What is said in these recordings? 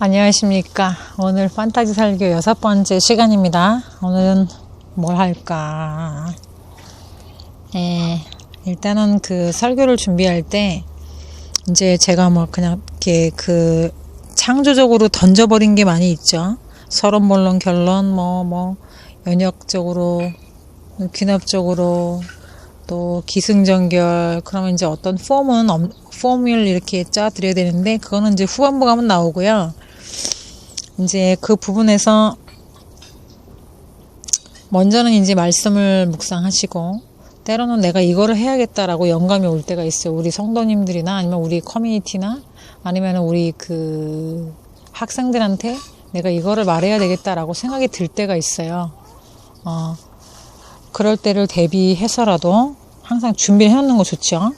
안녕하십니까. 오늘 판타지 설교 6번째 시간입니다. 오늘은 뭘 할까? 일단은 그 설교를 준비할 때 이제 제가 뭐 그냥 이렇게 그 창조적으로 던져버린 게 많이 있죠. 서론, 본론, 결론, 연역적으로, 귀납적으로, 또 기승전결. 그러면 이제 어떤 폼을 이렇게 짜드려야 되는데 그거는 이제 후반부 가면 나오고요. 이제 그 부분에서 먼저는 이제 말씀을 묵상하시고, 때로는 내가 이거를 해야겠다라고 영감이 올 때가 있어요. 우리 성도님들이나 아니면 우리 커뮤니티나 아니면 우리 그 학생들한테 내가 이거를 말해야 되겠다라고 생각이 들 때가 있어요. 그럴 때를 대비해서라도 항상 준비를 해놓는 거 좋죠.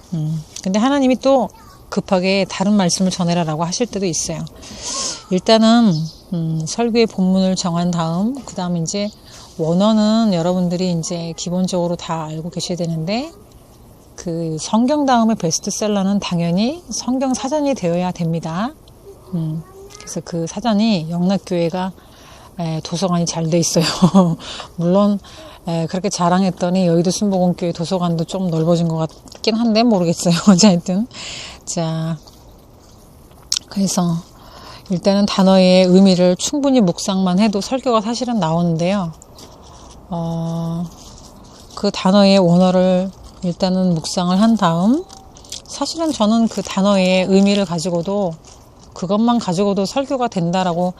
근데 하나님이 또 급하게 다른 말씀을 전해라라고 하실 때도 있어요. 일단은 설교의 본문을 정한 다음, 그 다음 이제 원어는 여러분들이 이제 기본적으로 다 알고 계셔야 되는데, 그 성경 다음에 베스트셀러는 당연히 성경 사전이 되어야 됩니다. 그래서 그 사전이 영락교회가 도서관이 잘 돼 있어요. 물론 그렇게 자랑했더니 여의도 순복음교회 도서관도 좀 넓어진 것 같긴 한데 모르겠어요. 어쨌든 자, 그래서 일단은 단어의 의미를 충분히 묵상만 해도 설교가 사실은 나오는데요. 그 단어의 원어를 일단은 묵상을 한 다음, 사실은 저는 그 단어의 의미를 가지고도, 그것만 가지고도 설교가 된다라고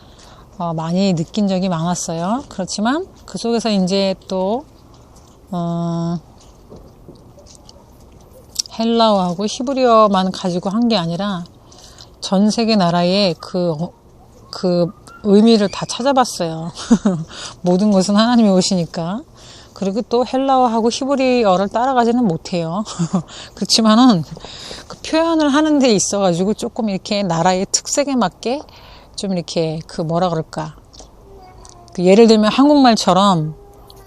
많이 느낀 적이 많았어요. 그렇지만 그 속에서 이제 또 헬라어하고 히브리어만 가지고 한 게 아니라 전 세계 나라의 그 의미를 다 찾아봤어요. 모든 것은 하나님이 오시니까. 그리고 또 헬라어하고 히브리어를 따라가지는 못해요. 그렇지만은 그 표현을 하는 데 있어가지고 조금 이렇게 나라의 특색에 맞게 좀 이렇게 그 뭐라 그럴까. 그 예를 들면 한국말처럼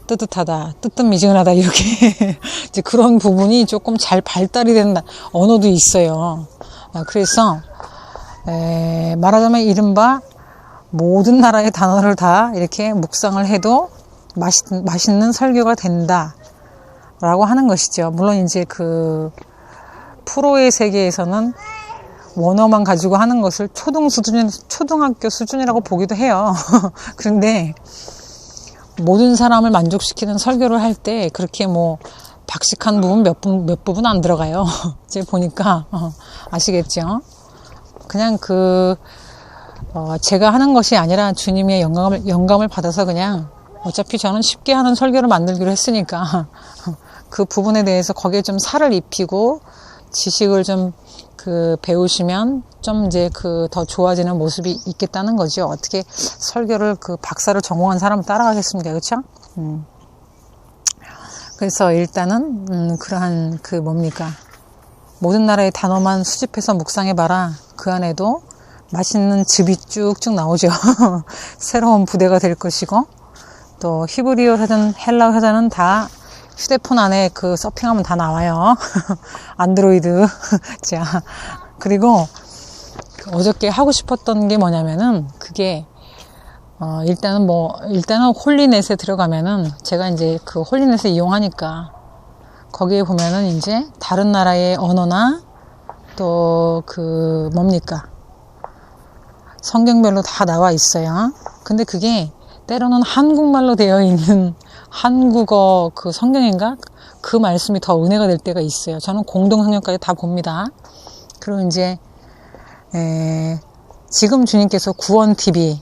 뜨뜻하다, 뜨뜻미지근하다 이렇게 이제 그런 부분이 조금 잘 발달이 된 언어도 있어요. 그래서 말하자면 이른바 모든 나라의 단어를 다 이렇게 묵상을 해도 맛있는 설교가 된다라고 하는 것이죠. 물론 이제 그 프로의 세계에서는 원어만 가지고 하는 것을 초등학교 수준이라고 보기도 해요. 그런데 모든 사람을 만족시키는 설교를 할 때 그렇게 뭐 박식한 부분 몇 부분 안 들어가요. 제가 보니까 아시겠죠? 그냥 제가 하는 것이 아니라 주님의 영감을 받아서 그냥 어차피 저는 쉽게 하는 설교를 만들기로 했으니까 그 부분에 대해서 거기에 좀 살을 입히고 지식을 좀 배우시면 좀 이제 더 좋아지는 모습이 있겠다는 거죠. 어떻게 설교를 박사를 전공한 사람을 따라가겠습니까? 그렇죠? 그래서 일단은 그러한 모든 나라의 단어만 수집해서 묵상해봐라. 그 안에도 맛있는 즙이 쭉쭉 나오죠. 새로운 부대가 될 것이고, 또 히브리어 사전, 헬라어 사전은 다 휴대폰 안에 서핑하면 다 나와요. 안드로이드. 자, 그리고 어저께 하고 싶었던 게 뭐냐면은, 그게, 일단은 홀리넷에 들어가면은, 제가 이제 그 홀리넷을 이용하니까, 거기에 보면은 이제 다른 나라의 언어나, 또 성경별로 다 나와 있어요. 근데 그게 때로는 한국말로 되어 있는 한국어 성경인가? 그 말씀이 더 은혜가 될 때가 있어요. 저는 공동성경까지 다 봅니다. 그리고 이제 지금 주님께서 구원TV에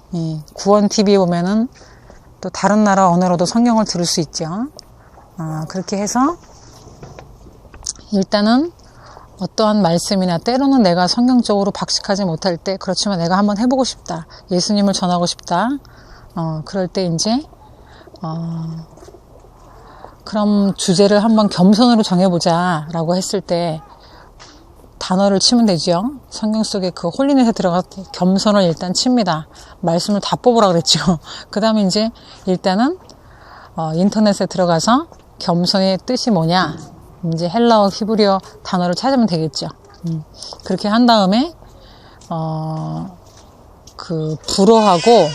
보면은 또 다른 나라 언어로도 성경을 들을 수 있죠. 그렇게 해서 일단은 어떠한 말씀이나 때로는 내가 성경적으로 박식하지 못할 때, 그렇지만 내가 한번 해보고 싶다, 예수님을 전하고 싶다, 그럴 때 이제 그럼 주제를 한번 겸손으로 정해보자 라고 했을 때 단어를 치면 되죠. 성경 속에 홀리넷에 들어가 겸손을 일단 칩니다. 말씀을 다 뽑으라 그랬죠. 그 다음에 이제 일단은 인터넷에 들어가서 겸손의 뜻이 뭐냐, 이제 헬라어, 히브리어 단어를 찾으면 되겠죠. 그렇게 한 다음에 그 불어하고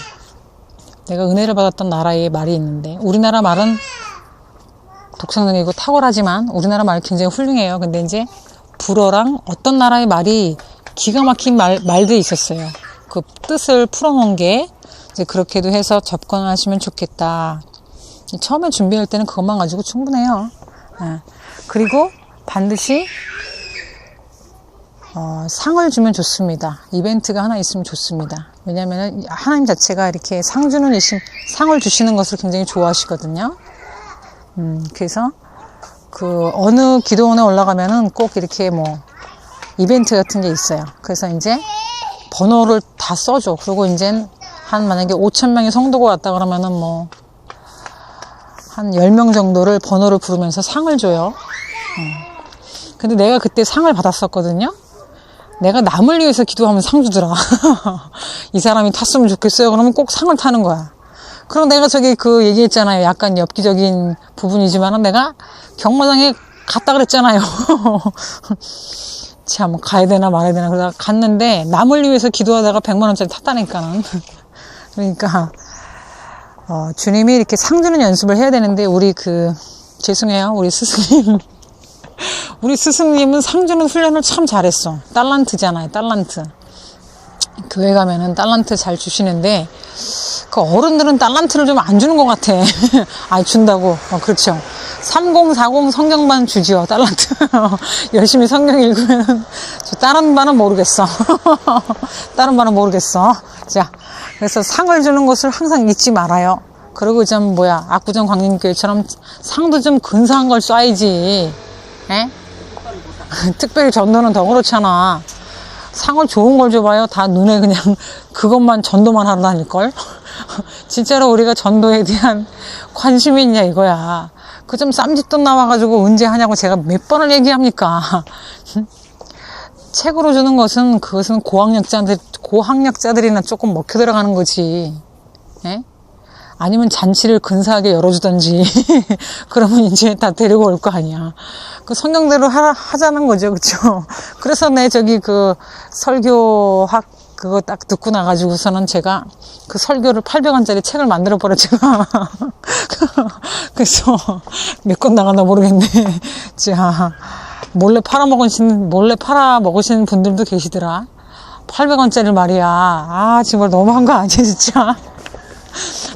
내가 은혜를 받았던 나라의 말이 있는데, 우리나라 말은 독창적이고 탁월하지만 우리나라 말이 굉장히 훌륭해요. 근데 이제 불어랑 어떤 나라의 말이 기가 막힌 말들이 있었어요. 그 뜻을 풀어놓은 게 이제 그렇게도 해서 접근하시면 좋겠다. 처음에 준비할 때는 그것만 가지고 충분해요. 그리고 반드시 상을 주면 좋습니다. 이벤트가 하나 있으면 좋습니다. 왜냐하면 하나님 자체가 이렇게 상 주는 상을 주시는 것을 굉장히 좋아하시거든요. 그래서 그 어느 기도원에 올라가면은 꼭 이렇게 뭐 이벤트 같은 게 있어요. 그래서 이제 번호를 다 써줘. 그리고 이제 만약에 5,000명의 성도가 왔다 그러면은 뭐 한 10명 정도를 번호를 부르면서 상을 줘요. 근데 내가 그때 상을 받았었거든요. 내가 남을 위해서 기도하면 상 주더라. 이 사람이 탔으면 좋겠어요. 그러면 꼭 상을 타는 거야. 그럼 내가 저기 그 얘기했잖아요. 약간 엽기적인 부분이지만은 내가 경마장에 갔다 그랬잖아요. 참, 가야 되나 말아야 되나 그러다가 갔는데 남을 위해서 기도하다가 100만 원짜리 탔다니까는. 그러니까 주님이 이렇게 상 주는 연습을 해야 되는데 죄송해요. 우리 스승님. 우리 스승님은 상 주는 훈련을 참 잘했어. 달란트잖아요. 달란트. 교회 가면은 달란트 잘 주시는데 그 어른들은 달란트를 좀 안 주는 것 같아. 아니 준다고. 그렇죠. 3040 성경반 주지요. 달란트. 열심히 성경 읽으면 다른 반은 모르겠어. 다른 반은 모르겠어. 자, 그래서 상을 주는 것을 항상 잊지 말아요. 그리고 좀 압구정 광림교회처럼 상도 좀 근사한 걸 쏴야지. 에? 특별히 전도는 더 그렇잖아. 상을 좋은 걸 줘봐요. 다 눈에 그냥 그것만 전도만 하러 다닐걸? 진짜로 우리가 전도에 대한 관심이 있냐 이거야. 그 좀 쌈짓돈 나와가지고 언제 하냐고 제가 몇 번을 얘기합니까? 책으로 주는 것은 그것은 고학력자들이나 조금 먹혀 들어가는 거지. 에? 아니면 잔치를 근사하게 열어주던지. 그러면 이제 다 데리고 올 거 아니야. 그 성경대로 하자는 거죠. 그쵸? 그래서 설교학 그거 딱 듣고 나가지고서는 제가 그 설교를 800원짜리 책을 만들어버렸죠. 그래서 몇 권 나갔나 모르겠네. 자, 몰래 팔아먹으시는 분들도 계시더라. 800원짜리 말이야. 정말 너무한 거 아니야, 진짜.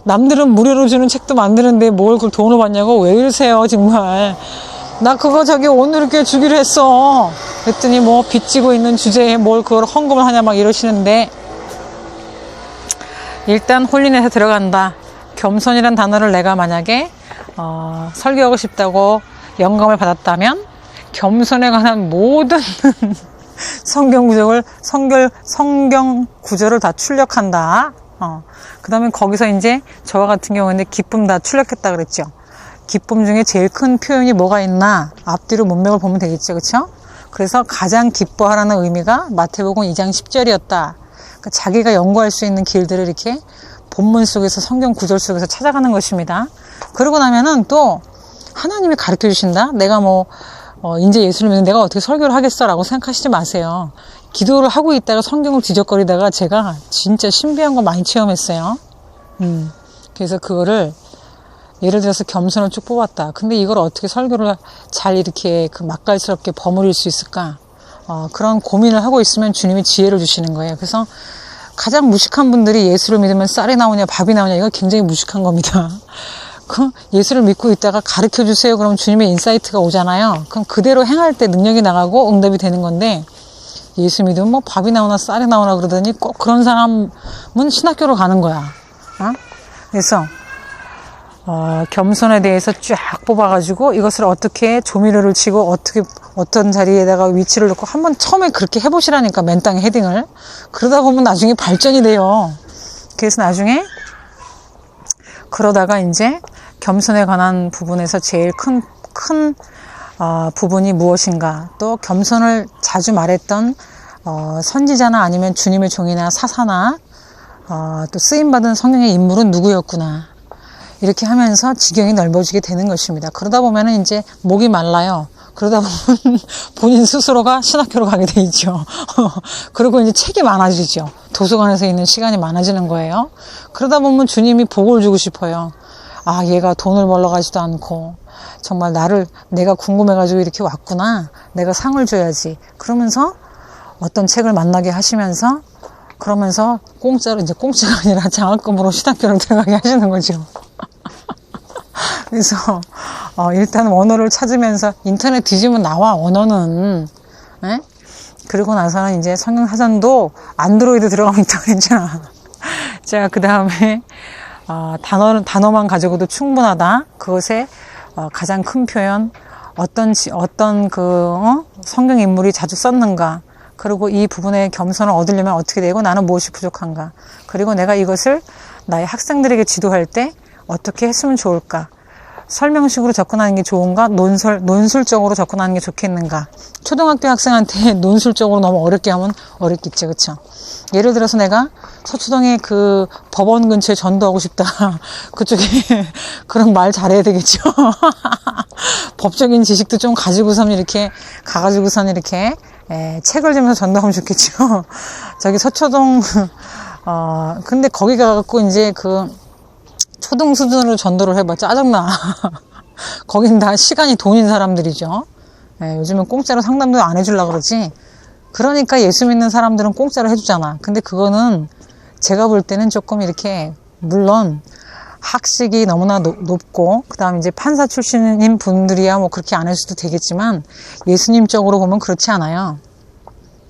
남들은 무료로 주는 책도 만드는데 뭘 그걸 돈을 받냐고. 왜 이러세요, 정말. 나 그거 오늘 이렇게 주기로 했어. 그랬더니 빚지고 있는 주제에 뭘 그걸 헌금을 하냐 막 이러시는데, 일단 홀린에서 들어간다. 겸손이란 단어를 내가 만약에 설교하고 싶다고 영감을 받았다면 겸손에 관한 모든 성경 구절을 다 출력한다. 그 다음에 거기서 이제 저와 같은 경우는 기쁨 다 출력했다 그랬죠. 기쁨 중에 제일 큰 표현이 뭐가 있나? 앞뒤로 문맥을 보면 되겠죠. 그쵸? 그래서 가장 기뻐하라는 의미가 마태복음 2장 10절이었다. 그러니까 자기가 연구할 수 있는 길들을 이렇게 본문 속에서 성경 구절 속에서 찾아가는 것입니다. 그러고 나면은 또 하나님이 가르쳐 주신다? 내가 이제 예수를 믿는 내가 어떻게 설교를 하겠어? 라고 생각하시지 마세요. 기도를 하고 있다가 성경을 뒤적거리다가 제가 진짜 신비한 거 많이 체험했어요. 그래서 그거를 예를 들어서 겸손을 쭉 뽑았다. 근데 이걸 어떻게 설교를 잘 이렇게 맛깔스럽게 버무릴 수 있을까? 그런 고민을 하고 있으면 주님이 지혜를 주시는 거예요. 그래서 가장 무식한 분들이 예수를 믿으면 쌀이 나오냐 밥이 나오냐 이거 굉장히 무식한 겁니다. 예수를 믿고 있다가 가르쳐 주세요. 그럼 주님의 인사이트가 오잖아요. 그럼 그대로 행할 때 능력이 나가고 응답이 되는 건데, 예수 믿으면 밥이 나오나 쌀이 나오나 그러더니 꼭 그런 사람은 신학교로 가는 거야. 그래서 겸손에 대해서 쫙 뽑아가지고 이것을 어떻게 조미료를 치고 어떤 자리에다가 위치를 놓고 한번 처음에 그렇게 해보시라니까, 맨 땅에 헤딩을. 그러다 보면 나중에 발전이 돼요. 그래서 나중에 그러다가 이제 겸손에 관한 부분에서 제일 큰 부분이 무엇인가, 또 겸손을 자주 말했던 선지자나 아니면 주님의 종이나 사사나 또 쓰임받은 성령의 인물은 누구였구나, 이렇게 하면서 지경이 넓어지게 되는 것입니다. 그러다 보면은 이제 목이 말라요. 그러다 보면 본인 스스로가 신학교로 가게 돼 있죠. 그리고 이제 책이 많아지죠. 도서관에서 있는 시간이 많아지는 거예요. 그러다 보면 주님이 복을 주고 싶어요. 아, 얘가 돈을 벌러 가지도 않고 정말 내가 궁금해가지고 이렇게 왔구나. 내가 상을 줘야지. 그러면서 어떤 책을 만나게 하시면서 그러면서 공짜로, 이제 공짜가 아니라 장학금으로 신학교를 들어가게 하시는 거죠. 그래서 일단 원어를 찾으면서 인터넷 뒤지면 나와, 원어는. 에? 그리고 나서는 이제 성경 사전도 안드로이드 들어가면 있다고 그랬잖아. 제가 그 다음에 단어만 가지고도 충분하다. 그것에 가장 큰 표현, 어떤 성경 인물이 자주 썼는가, 그리고 이 부분에 겸손을 얻으려면 어떻게 되고 나는 무엇이 부족한가, 그리고 내가 이것을 나의 학생들에게 지도할 때 어떻게 했으면 좋을까, 설명식으로 접근하는 게 좋은가, 논술적으로 접근하는 게 좋겠는가. 초등학교 학생한테 논술적으로 너무 어렵게 하면 어렵겠지, 그쵸? 예를 들어서 내가 서초동에 그 법원 근처에 전도하고 싶다. 그쪽에 그런 말 잘해야 되겠죠. 법적인 지식도 좀 가지고선 이렇게 가가지고선 이렇게 책을 주면서 전도하면 좋겠죠. 저기 서초동 근데 거기 가갖고 이제 그 초등 수준으로 전도를 해봐 짜증나. 거긴 다 시간이 돈인 사람들이죠. 요즘은 공짜로 상담도 안 해주려고 그러지. 그러니까 예수 믿는 사람들은 공짜로 해주잖아. 근데 그거는 제가 볼 때는 조금 이렇게, 물론 학식이 너무나 높고 그 다음 이제 판사 출신인 분들이야 뭐 그렇게 안 할 수도 되겠지만 예수님 쪽으로 보면 그렇지 않아요.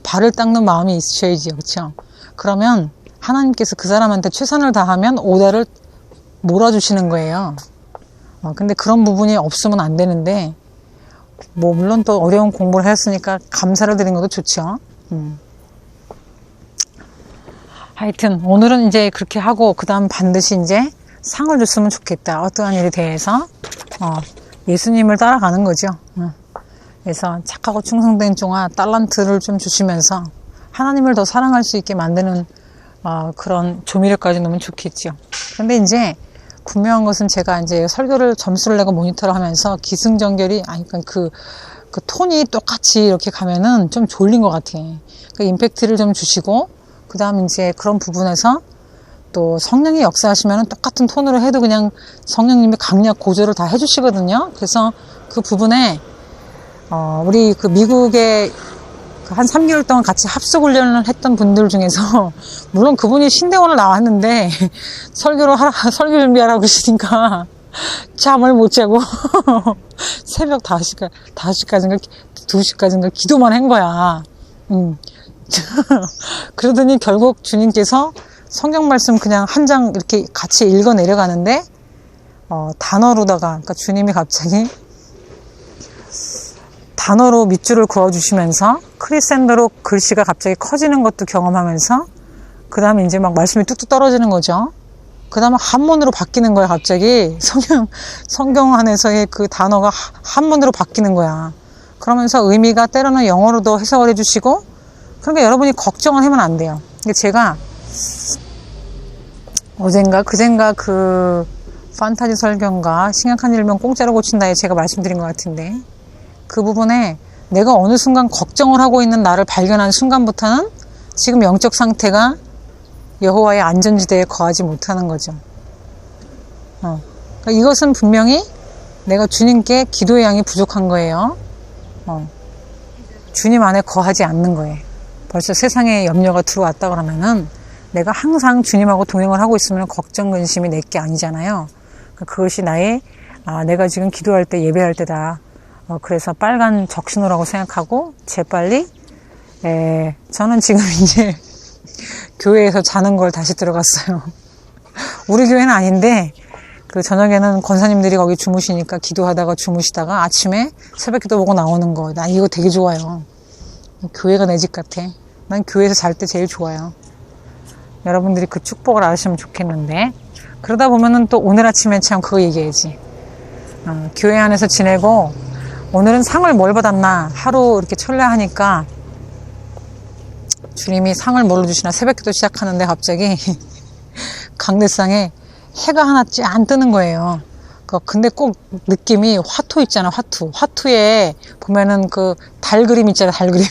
발을 닦는 마음이 있으셔야지, 그렇죠? 그러면 하나님께서 그 사람한테 최선을 다하면 오다를 몰아주시는 거예요. 근데 그런 부분이 없으면 안 되는데, 뭐 물론 또 어려운 공부를 했으니까 감사를 드리는 것도 좋죠. 하여튼 오늘은 이제 그렇게 하고 그 다음 반드시 이제 상을 줬으면 좋겠다. 어떠한 일에 대해서 예수님을 따라가는 거죠. 그래서 착하고 충성된 종아 달란트를 좀 주시면서 하나님을 더 사랑할 수 있게 만드는 그런 조미료까지 넣으면 좋겠죠. 그런데 이제 분명한 것은 제가 이제 설교를 점수를 내고 모니터를 하면서 기승전결이, 그러니까 그 톤이 똑같이 이렇게 가면은 좀 졸린 것 같아. 그 임팩트를 좀 주시고, 그 다음 이제 그런 부분에서 또 성령이 역사하시면은 똑같은 톤으로 해도 그냥 성령님이 강약 고조를 다 해주시거든요. 그래서 그 부분에, 우리 그 미국에 한 3개월 동안 같이 합숙훈련을 했던 분들 중에서, 물론 그분이 신대원을 나왔는데, 설교 준비하라고 그러시니까, 잠을 못 자고, 새벽 5시까지인가, 2시까지인가 기도만 한 거야. 그러더니 결국 주님께서 성경 말씀 그냥 한 장 이렇게 같이 읽어 내려가는데, 단어로다가, 그러니까 주님이 갑자기, 단어로 밑줄을 그어주시면서 크리센더로 글씨가 갑자기 커지는 것도 경험하면서 그 다음에 이제 막 말씀이 뚝뚝 떨어지는 거죠. 그 다음에 한문으로 바뀌는 거야. 갑자기 성경 안에서의 그 단어가 한문으로 바뀌는 거야. 그러면서 의미가 때로는 영어로도 해석을 해주시고, 그러니까 여러분이 걱정을 하면 안 돼요. 근데 제가 그젠가 그 판타지 설교인가 심각한 일면 공짜로 고친다에 제가 말씀드린 것 같은데, 그 부분에 내가 어느 순간 걱정을 하고 있는 나를 발견한 순간부터는 지금 영적 상태가 여호와의 안전지대에 거하지 못하는 거죠. 그러니까 이것은 분명히 내가 주님께 기도의 양이 부족한 거예요. 주님 안에 거하지 않는 거예요. 벌써 세상에 염려가 들어왔다 그러면은 내가 항상 주님하고 동행을 하고 있으면 걱정, 근심이 내게 아니잖아요. 그러니까 그것이 내가 지금 기도할 때, 예배할 때다. 그래서 빨간 적신호라고 생각하고 재빨리 저는 지금 이제 교회에서 자는 걸 다시 들어갔어요. 우리 교회는 아닌데 그 저녁에는 권사님들이 거기 주무시니까 기도하다가 주무시다가 아침에 새벽기도 보고 나오는 거, 나 이거 되게 좋아요. 교회가 내 집 같아. 난 교회에서 잘 때 제일 좋아요. 여러분들이 그 축복을 알으시면 좋겠는데, 그러다 보면은 또 오늘 아침에 참 그거 얘기해야지. 교회 안에서 지내고 오늘은 상을 뭘 받았나 하루 이렇게 철야하니까 주님이 상을 뭘로 주시나 새벽기도 시작하는데 갑자기 강대상에 해가 하나 짠 뜨는 거예요. 근데 꼭 느낌이 화투 있잖아, 화투. 화투에 보면은 그 달 그림 있잖아, 달 그림.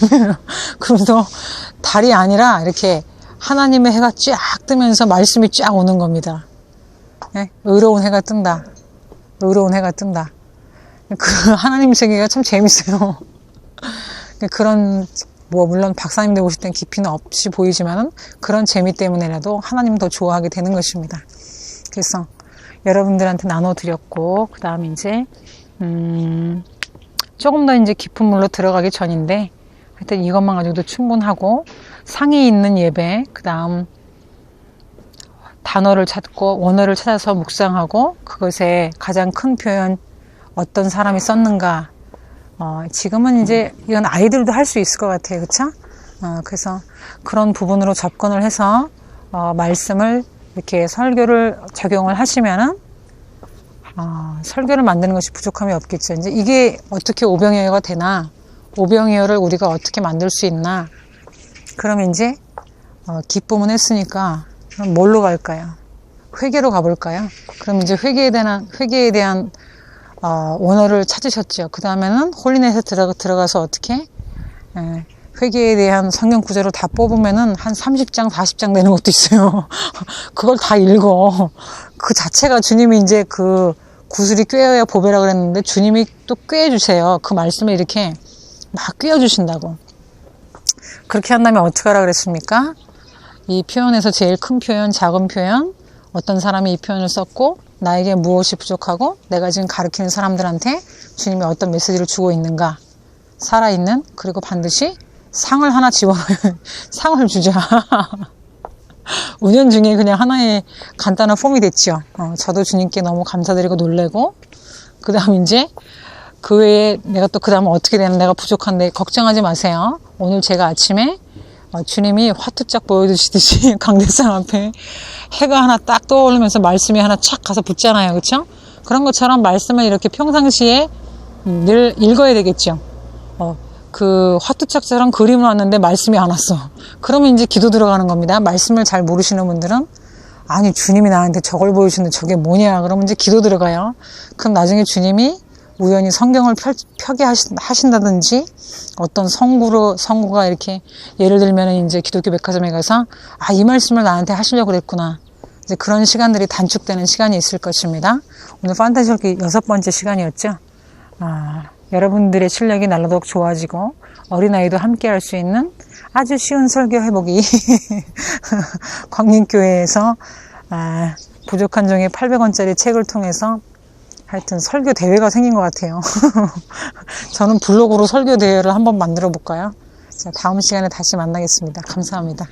그러면서 달이 아니라 이렇게 하나님의 해가 쫙 뜨면서 말씀이 쫙 오는 겁니다. 네? 의로운 해가 뜬다. 의로운 해가 뜬다. 그 하나님 세계가 참 재밌어요. 그런, 물론 박사님들 오실 땐 깊이는 없이 보이지만은 그런 재미 때문에라도 하나님 더 좋아하게 되는 것입니다. 그래서 여러분들한테 나눠드렸고, 그 다음 이제, 조금 더 이제 깊은 물로 들어가기 전인데, 하여튼 이것만 가지고도 충분하고, 상이 있는 예배, 그 다음, 단어를 찾고, 원어를 찾아서 묵상하고, 그것에 가장 큰 표현, 어떤 사람이 썼는가, 지금은 이제 이건 아이들도 할 수 있을 것 같아요. 그쵸? 그래서 그런 부분으로 접근을 해서, 말씀을 이렇게 설교를 적용을 하시면은, 설교를 만드는 것이 부족함이 없겠죠. 이제 이게 어떻게 오병이어가 되나, 오병이어를 우리가 어떻게 만들 수 있나, 그러면 이제, 기쁨은 했으니까, 그럼 뭘로 갈까요? 회개로 가볼까요? 그럼 이제 회개에 대한 원어를 찾으셨죠. 그 다음에는 홀리넷에 들어가서 어떻게, 회개에 대한 성경 구절을 다 뽑으면은 한 30장, 40장 되는 것도 있어요. 그걸 다 읽어. 그 자체가 주님이 이제 그 구슬이 꿰어야 보배라 그랬는데 주님이 또 꿰어주세요. 그 말씀에 이렇게 막 꿰어주신다고. 그렇게 한다면 어떻게 하라 그랬습니까? 이 표현에서 제일 큰 표현, 작은 표현, 어떤 사람이 이 표현을 썼고 나에게 무엇이 부족하고 내가 지금 가르치는 사람들한테 주님이 어떤 메시지를 주고 있는가. 살아있는, 그리고 반드시 상을 하나 집어넣어요. 상을 주자. 은연중에 그냥 하나의 간단한 폼이 됐죠. 저도 주님께 너무 감사드리고 놀래고, 그 다음 이제 그 외에 내가 또 그 다음 어떻게 되는, 내가 부족한데 걱정하지 마세요. 오늘 제가 아침에 주님이 화투짝 보여주시듯이 강대상 앞에 해가 하나 딱 떠오르면서 말씀이 하나 착 가서 붙잖아요. 그쵸? 그런 것처럼 말씀을 이렇게 평상시에 늘 읽어야 되겠죠. 그 화투짝처럼 그림을 왔는데 말씀이 안 왔어. 그러면 이제 기도 들어가는 겁니다. 말씀을 잘 모르시는 분들은 아니 주님이 나한테 저걸 보여주는데 저게 뭐냐, 그러면 이제 기도 들어가요. 그럼 나중에 주님이 우연히 성경을 펴게 하신다든지 어떤 성구가 이렇게 예를 들면 이제 기독교 백화점에 가서 이 말씀을 나한테 하시려고 그랬구나. 이제 그런 시간들이 단축되는 시간이 있을 것입니다. 오늘 판타지 설교 6번째 시간이었죠. 여러분들의 실력이 날로독 좋아지고 어린아이도 함께 할 수 있는 아주 쉬운 설교 회복이 광림교회에서 부족한 종의 800원짜리 책을 통해서 하여튼 설교 대회가 생긴 것 같아요. 저는 블로그로 설교 대회를 한번 만들어 볼까요? 자, 다음 시간에 다시 만나겠습니다. 감사합니다.